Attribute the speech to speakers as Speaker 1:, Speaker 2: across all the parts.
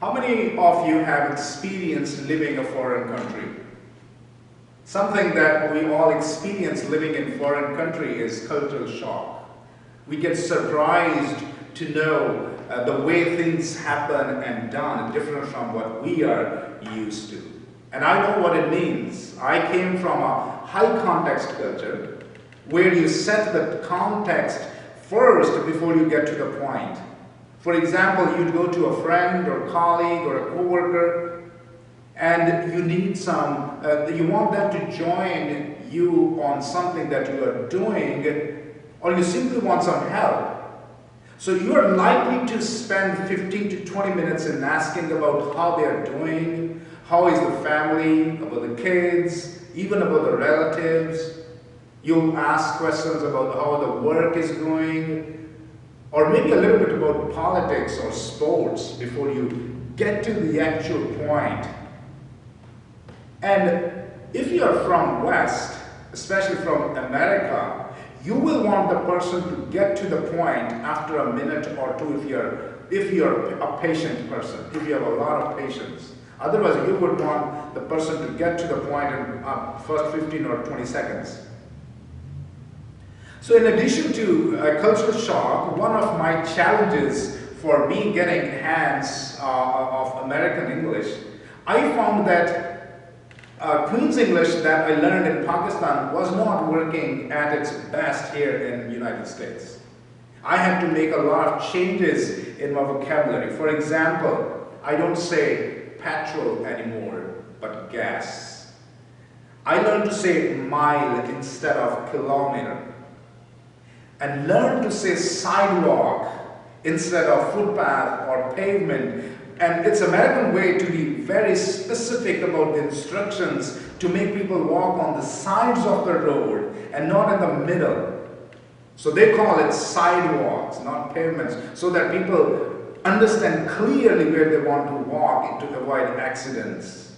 Speaker 1: How many of you have experienced living in a foreign country? Something that we all experience living in foreign country is cultural shock. We get surprised to know the way things happen and done different from what we are used to. And I know what it means. I came from a high context culture where you set the context first before you get to the point. For example, you'd go to a friend or colleague or a coworker and you need you want them to join you on something that you are doing, or you simply want some help. So you are likely to spend 15 to 20 minutes in asking about how they are doing, how is the family, about the kids, even about the relatives. You'll ask questions about how the work is going, or maybe a little bit about politics or sports before you get to the actual point. And if you are from West, especially from America, you will want the person to get to the point after a minute or two if you're a patient person, if you have a lot of patience. Otherwise, you would want the person to get to the point in first 15 or 20 seconds. So in addition to cultural shock, one of my challenges for me getting hands of American English, I found that Queen's English that I learned in Pakistan was not working at its best here in the United States. I had to make a lot of changes in my vocabulary. For example, I don't say petrol anymore, but gas. I learned to say mile instead of kilometer. And learn to say sidewalk instead of footpath or pavement. And it's American way to be very specific about the instructions to make people walk on the sides of the road and not in the middle. So they call it sidewalks, not pavements, so that people understand clearly where they want to walk to avoid accidents.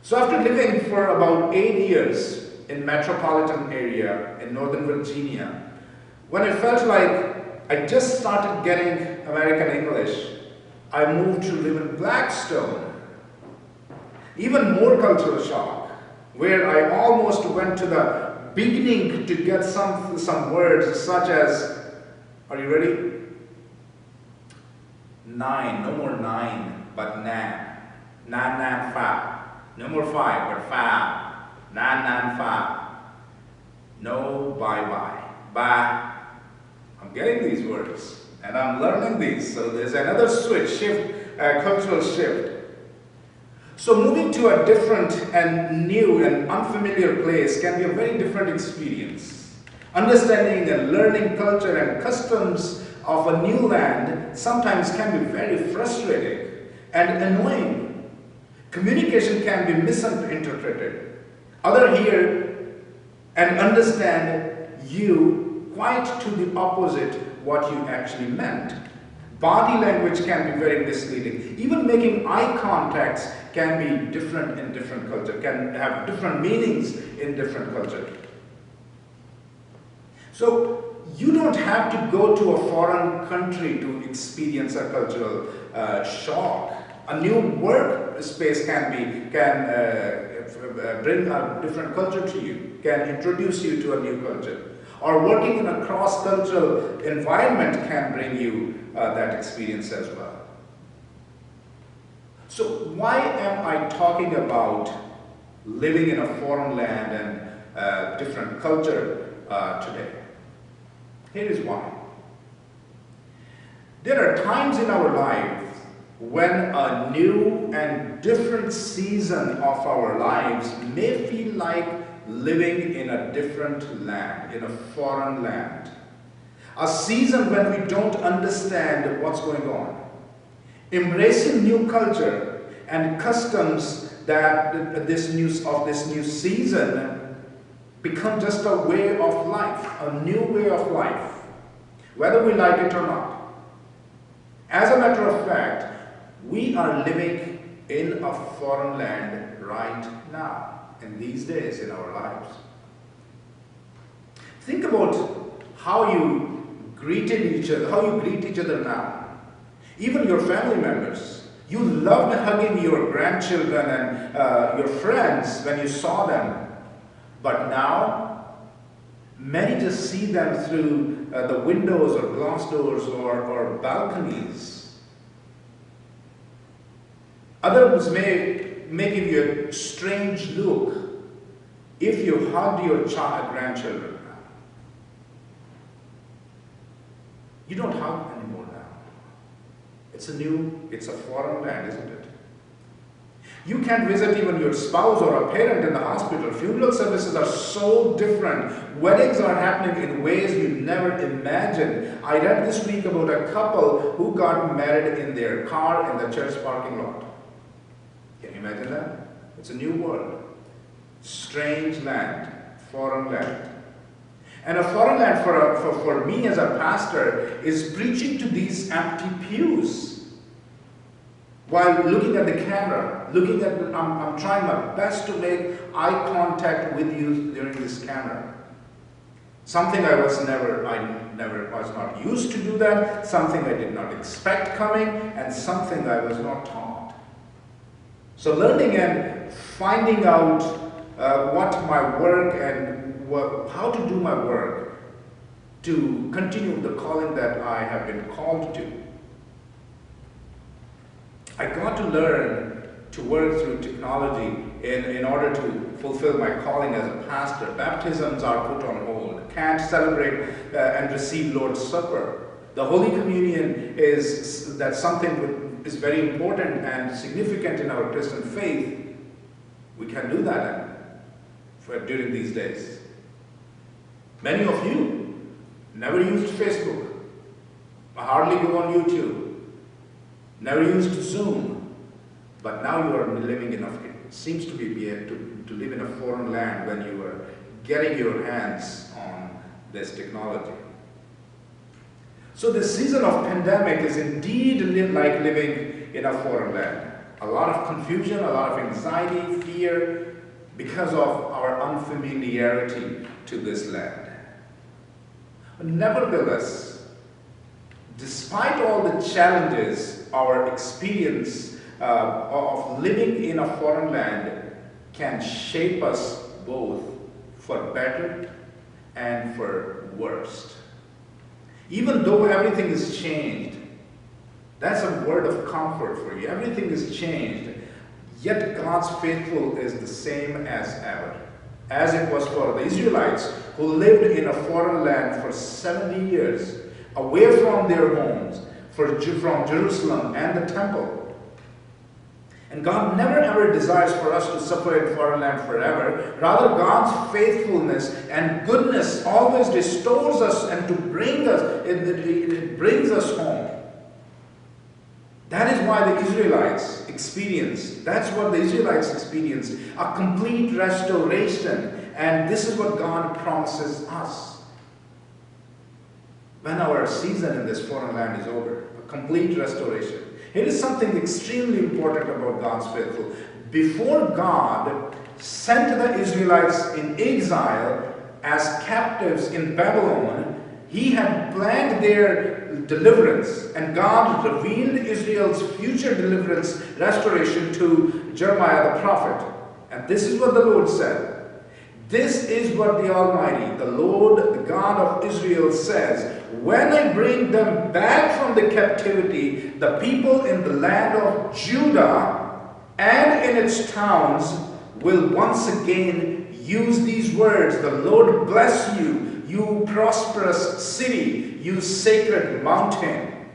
Speaker 1: So after living for about 8 years in metropolitan area in Northern Virginia, when I felt like I just started getting American English, I moved to live in Blackstone. Even more cultural shock, where I almost went to the beginning to get some words such as, are you ready? Nine, no more nine, but nan. Nan, nan, fa. No more five, but fa. Nan, nan, fa. No, bye, bye. Bye. I'm getting these words and I'm learning these. So there's another cultural shift. So moving to a different and new and unfamiliar place can be a very different experience. Understanding and learning culture and customs of a new land sometimes can be very frustrating and annoying. Communication can be misinterpreted. Others hear and understand you quite to the opposite what you actually meant. Body language can be very misleading. Even making eye contacts can be different in different culture, can have different meanings in different culture. So you don't have to go to a foreign country to experience a cultural shock. A new workspace can bring a different culture to you, can introduce you to a new culture. Or working in a cross-cultural environment can bring you that experience as well. So why am I talking about living in a foreign land and different culture today? Here is why. There are times in our lives when a new and different season of our lives may feel like living in a different land, in a foreign land. A season when we don't understand what's going on. Embracing new culture and customs that this new season become just a way of life, a new way of life, whether we like it or not. As a matter of fact, we are living in a foreign land right now. In these days in our lives. Think about how you greet each other now. Even your family members. You loved hugging your grandchildren and your friends when you saw them. But now, many just see them through the windows or glass doors or balconies. Others may give you a strange look if you hugged your grandchildren. You don't hug anymore now. It's a foreign land, isn't it? You can't visit even your spouse or a parent in the hospital. Funeral services are so different. Weddings are happening in ways you never imagined. I read this week about a couple who got married in their car in the church parking lot. Can you imagine that? It's a new world. Strange land, foreign land. And a foreign land for me as a pastor is preaching to these empty pews. While looking at the camera, I'm trying my best to make eye contact with you during this camera. Something I was not used to do that, something I did not expect coming, and something I was not taught. So learning and finding out what my work and how to do my work to continue the calling that I have been called to. I got to learn to work through technology in order to fulfill my calling as a pastor. Baptisms are put on hold. Can't celebrate and receive Lord's Supper. The Holy Communion that's something is very important and significant in our Christian faith. We can do that during these days. Many of you never used Facebook, hardly go on YouTube, never used Zoom, but now you are living in it seems to be to live in a foreign land when you are getting your hands on this technology. So the season of pandemic is indeed like living in a foreign land. A lot of confusion, a lot of anxiety, fear, because of our unfamiliarity to this land. Nevertheless, despite all the challenges, our experience of living in a foreign land can shape us both for better and for worse. Even though everything is changed, that's a word of comfort for you. Everything is changed, yet God's faithful is the same as ever. As it was for the Israelites who lived in a foreign land for 70 years, away from their homes, from Jerusalem and the temple. And God never ever desires for us to suffer in foreign land forever. Rather, God's faithfulness and goodness always restores us and it brings us home. That is why the Israelites experienced, that's what the Israelites experienced, a complete restoration. And this is what God promises us. When our season in this foreign land is over, a complete restoration. It is something extremely important about God's faithful. Before God sent the Israelites in exile as captives in Babylon, He had planned their deliverance, and God revealed Israel's future deliverance, restoration to Jeremiah the prophet. And this is what the Lord said. This is what the Almighty, the Lord, the God of Israel says, when I bring them back from the captivity, the people in the land of Judah and in its towns will once again use these words. The Lord bless you, you prosperous city, you sacred mountain.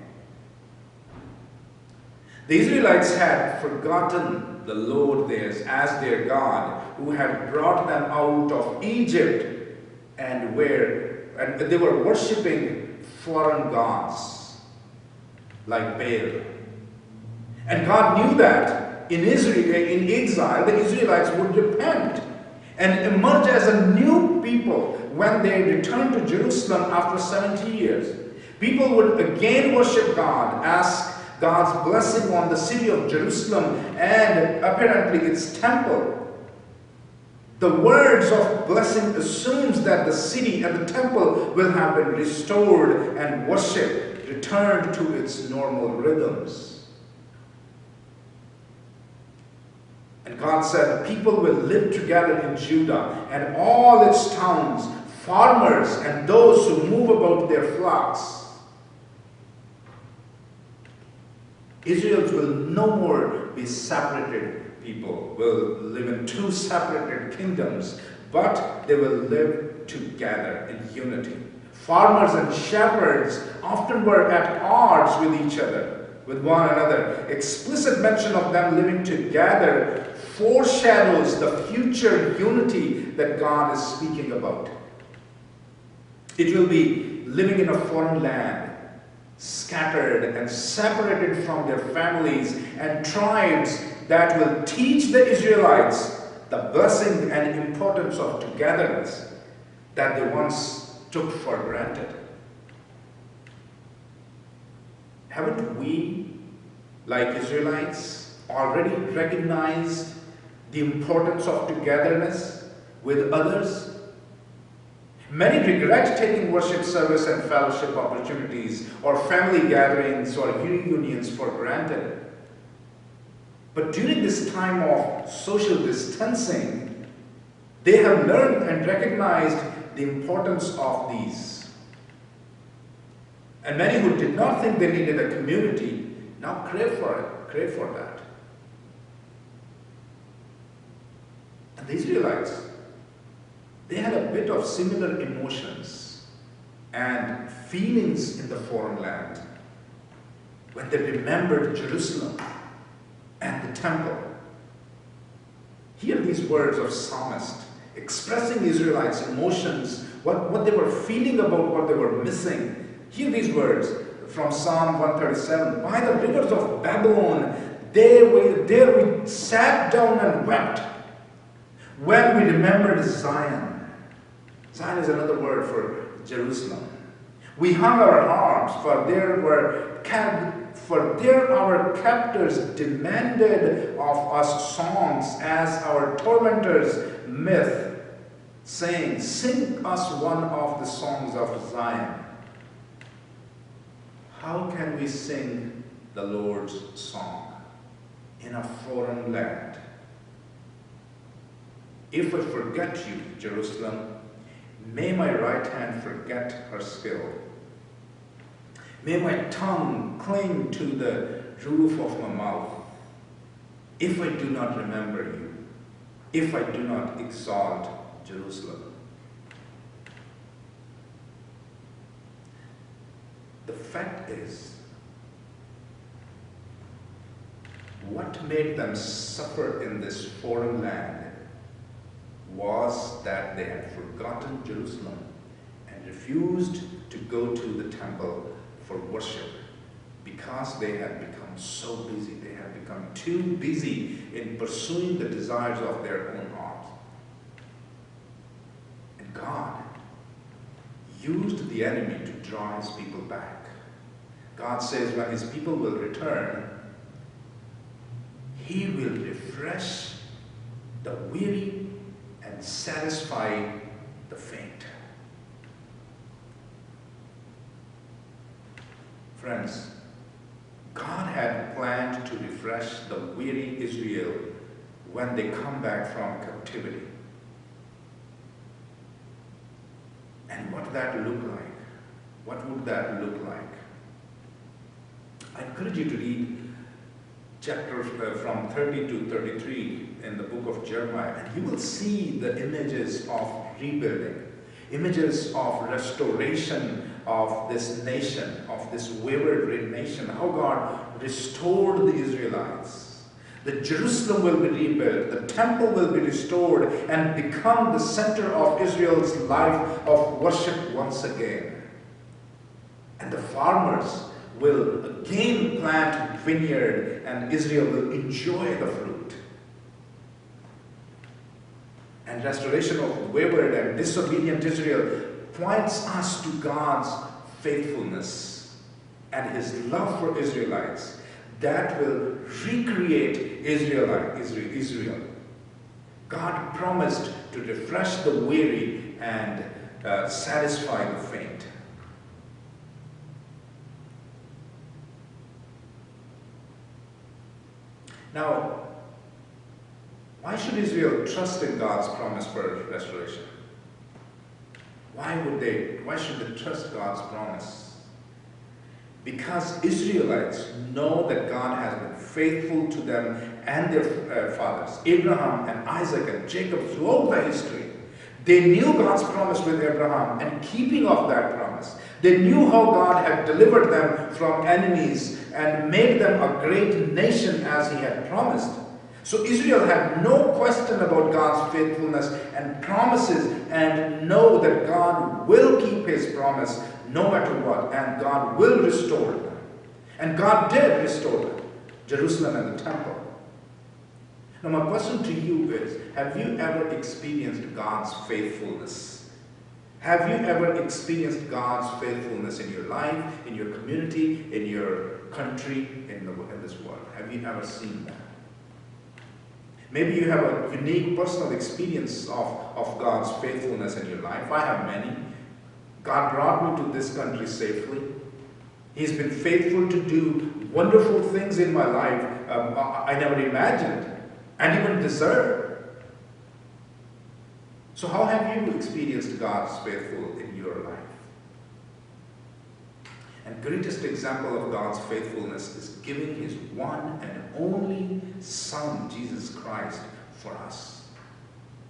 Speaker 1: The Israelites had forgotten the Lord theirs as their God, who had brought them out of Egypt, and they were worshipping foreign gods like Baal. And God knew that in exile, the Israelites would repent and emerge as a new people when they returned to Jerusalem after 70 years. People would again worship God, ask God's blessing on the city of Jerusalem and apparently its temple. The words of blessing assumes that the city and the temple will have been restored and worship returned to its normal rhythms. And God said, the people will live together in Judah and all its towns, farmers and those who move about their flocks. Israel will no more be separated people, will live in two separated kingdoms, but they will live together in unity. Farmers and shepherds often were at odds with each other, with one another. Explicit mention of them living together foreshadows the future unity that God is speaking about. It will be living in a foreign land, scattered and separated from their families and tribes, that will teach the Israelites the blessing and importance of togetherness that they once took for granted. Haven't we, like Israelites, already recognized the importance of togetherness with others? Many regret taking worship service and fellowship opportunities or family gatherings or reunions for granted. But during this time of social distancing, they have learned and recognized the importance of these. And many who did not think they needed a community now crave for it, crave for that. And the Israelites, they had a bit of similar emotions and feelings in the foreign land when they remembered Jerusalem and the temple. Hear these words of psalmist expressing Israelites' emotions, what they were feeling about what they were missing. Hear these words from Psalm 137. By the rivers of Babylon, there we sat down and wept when we remembered Zion. Zion is another word for Jerusalem. We hung our harps, for there our captors demanded of us songs, as our tormentors myth, saying, sing us one of the songs of Zion. How can we sing the Lord's song in a foreign land? If I forget you, Jerusalem, may my right hand forget her skill. May my tongue cling to the roof of my mouth, if I do not remember you, if I do not exalt Jerusalem. The fact is, what made them suffer in this foreign land was that they had forgotten Jerusalem and refused to go to the temple for worship because they had become so busy. They had become too busy in pursuing the desires of their own hearts. And God used the enemy to draw his people back. God says when his people will return, he will refresh the weary and satisfy the faint. Friends, God had planned to refresh the weary Israel when they come back from captivity. And what that look like? What would that look like? I encourage you to read chapters from 30 to 33 in the book of Jeremiah, and you will see the images of rebuilding, images of restoration of this nation, of this wayward nation, how God restored the Israelites. The Jerusalem will be rebuilt, the temple will be restored and become the center of Israel's life of worship once again. And the farmers will again plant vineyard and Israel will enjoy the fruit. And restoration of wayward and disobedient Israel points us to God's faithfulness and his love for Israelites that will recreate Israel. God promised to refresh the weary and satisfy the faint. Now, Why should Israel trust in God's promise for restoration? Why should they trust God's promise? Because Israelites know that God has been faithful to them and their fathers, Abraham and Isaac and Jacob, throughout the history. They knew God's promise with Abraham and keeping of that promise. They knew how God had delivered them from enemies and made them a great nation as he had promised. So Israel had no question about God's faithfulness and promises, and know that God will keep his promise no matter what, and God will restore them. And God did restore them, Jerusalem and the temple. Now my question to you is, have you ever experienced God's faithfulness? Have you ever experienced God's faithfulness in your life, in your community, in your country, in this world? Have you ever seen that? Maybe you have a unique personal experience of God's faithfulness in your life. I have many. God brought me to this country safely. He's been faithful to do wonderful things in my life I never imagined and even deserved. So how have you experienced God's faithful in your life? And greatest example of God's faithfulness is giving his one and only Son, Jesus Christ, for us.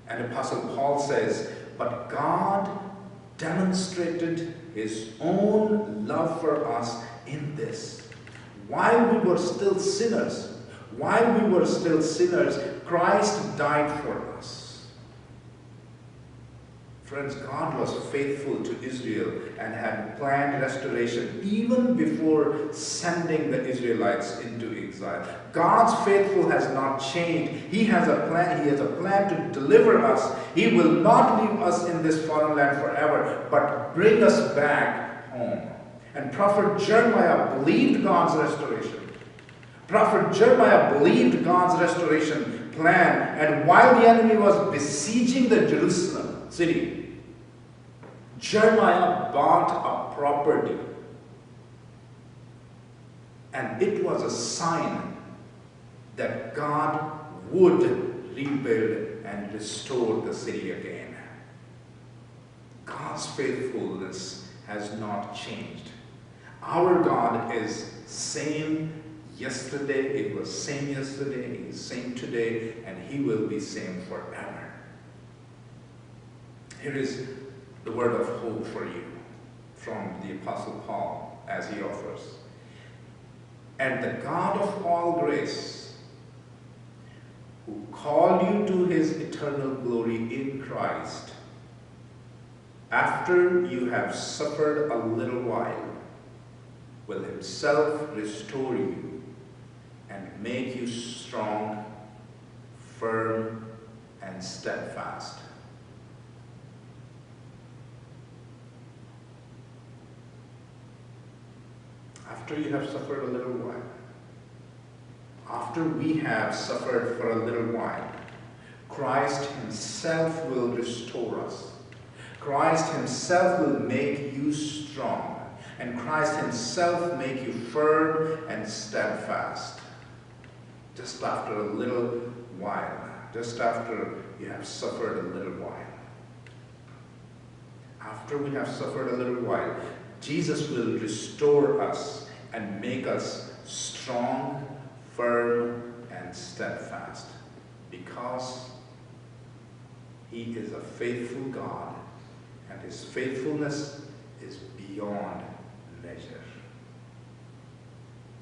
Speaker 1: And Apostle Paul says, but God demonstrated his own love for us in this. While we were still sinners, Christ died for us. Friends, God was faithful to Israel and had planned restoration even before sending the Israelites into exile. God's faithful has not changed. He has a plan. He has a plan to deliver us. He will not leave us in this foreign land forever, but bring us back home. And Prophet Jeremiah believed God's restoration. Prophet Jeremiah believed God's restoration plan, and while the enemy was besieging the Jerusalem city, Jeremiah bought a property, and it was a sign that God would rebuild and restore the city again. God's faithfulness has not changed. Our God is same yesterday, it was same yesterday, he is same today, and he will be same forever. Here is the word of hope for you from the Apostle Paul as he offers. And the God of all grace, who called you to his eternal glory in Christ, after you have suffered a little while, will himself restore you and make you strong, firm, and steadfast. After you have suffered a little while, after we have suffered for a little while, Christ himself will restore us. Christ himself will make you strong. And Christ himself make you firm and steadfast. Just after a little while. Just after you have suffered a little while. After we have suffered a little while, Jesus will restore us and make us strong, firm, and steadfast. Because he is a faithful God, and his faithfulness is beyond measure.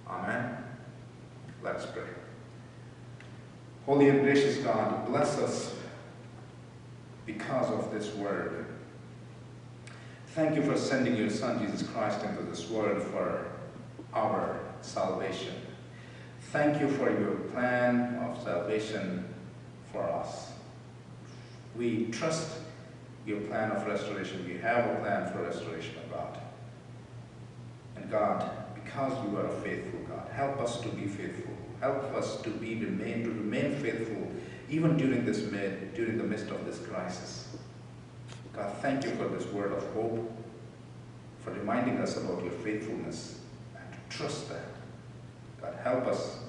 Speaker 1: Amen. Let's pray. Holy and gracious God, bless us because of this word. Thank you for sending your Son, Jesus Christ, into this world for our salvation. Thank you for your plan of salvation for us. We trust your plan of restoration. We have a plan for restoration, O God. And God, because you are a faithful God, help us to be faithful. Help us to remain faithful even during the midst of this crisis. God, thank you for this word of hope, for reminding us about your faithfulness and to trust that. God, help us